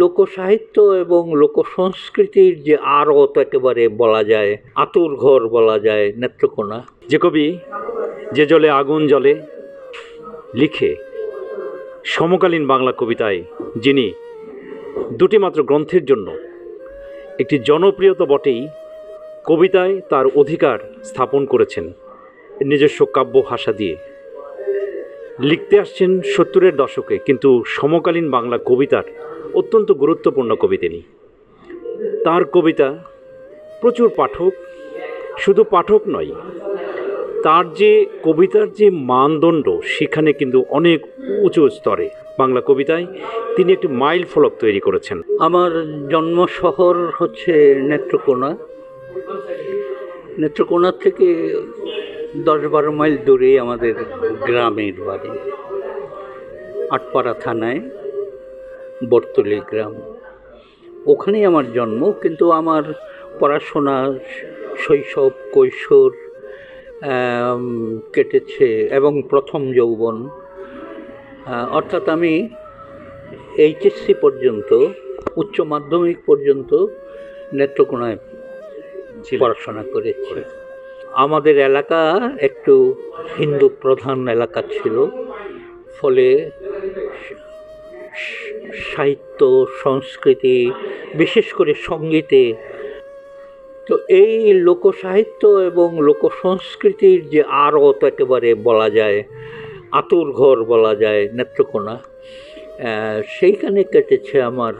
লোকসাহিত্য এবং লোকসংস্কৃতির যে আড়ত একেবারে বলা যায়, আঁতুড়ঘর বলা যায় নেত্রকোনা। যে কবি যে জলে আগুন জ্বলে লিখে সমকালীন বাংলা কবিতায় যিনি দুটি মাত্র গ্রন্থের জন্য একটি জনপ্রিয়তা বটেই, কবিতায় তার অধিকার স্থাপন করেছেন নিজস্ব কাব্য ভাষা দিয়ে। লিখতে আসছেন 70-এর দশকে, কিন্তু সমকালীন বাংলা কবিতার অত্যন্ত গুরুত্বপূর্ণ কবি তিনি। তার কবিতা প্রচুর পাঠক, শুধু পাঠক নয়, তার যে কবিতার যে মানদণ্ড সেখানে কিন্তু অনেক উঁচু স্তরে বাংলা কবিতায় তিনি একটি মাইল ফলক তৈরি করেছেন। আমার জন্ম শহর হচ্ছে নেত্রকোনা। নেত্রকোনা থেকে 10-12 মাইল দূরে আমাদের গ্রামের বাড়ি, আটপাড়া থানায় বর্তলি গ্রাম। ওখানেই আমার জন্ম, কিন্তু আমার পড়াশোনা, শৈশব, কৈশোর কেটেছে এবং প্রথম যৌবন, অর্থাৎ আমি এইচএসসি পর্যন্ত, উচ্চ মাধ্যমিক পর্যন্ত নেত্রকোনায় পড়াশোনা করেছি। আমাদের এলাকা একটু হিন্দু প্রধান এলাকা ছিল, ফলে সাহিত্য, সংস্কৃতি, বিশেষ করে সঙ্গীতে, তো এই লোকসাহিত্য এবং লোকসংস্কৃতির যে আড়ত একেবারে বলা যায়, আঁতুড়ঘর বলা যায় নেত্রকোনা, সেইখানে কেটেছে আমার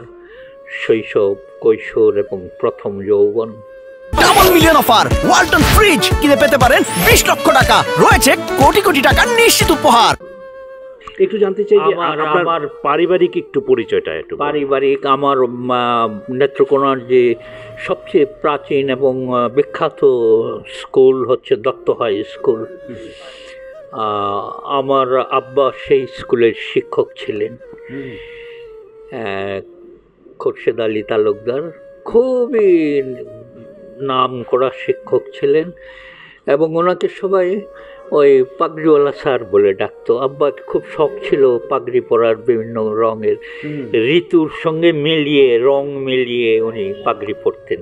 শৈশব, কৈশোর এবং প্রথম যৌবন। Double million offer Walton fridge কিনে পেতে পারেন 20 লক্ষ টাকা, রয়েছে কোটি কোটি টাকার নিশ্চিত উপহার। একটু জানতে চাই যে আমার পারিবারিক একটু পরিচয়টা একটু। পারিবারিক, আমার নেত্রকোনার যে সবচেয়ে প্রাচীন এবং বিখ্যাত স্কুল হচ্ছে দত্ত হাই স্কুল। আমার আব্বা সেই স্কুলের শিক্ষক ছিলেন, খোরশেদ আলী তালুকদার, খুবই নাম করা শিক্ষক ছিলেন এবং ওনাকে সবাই ওই পাগড়িওয়ালা স্যার বলে ডাকতো। আব্বাকে খুব শখ ছিল পাগড়ি পরার, বিভিন্ন রঙের, ঋতুর সঙ্গে মিলিয়ে, রং মিলিয়ে উনি পাগড়ি পরতেন।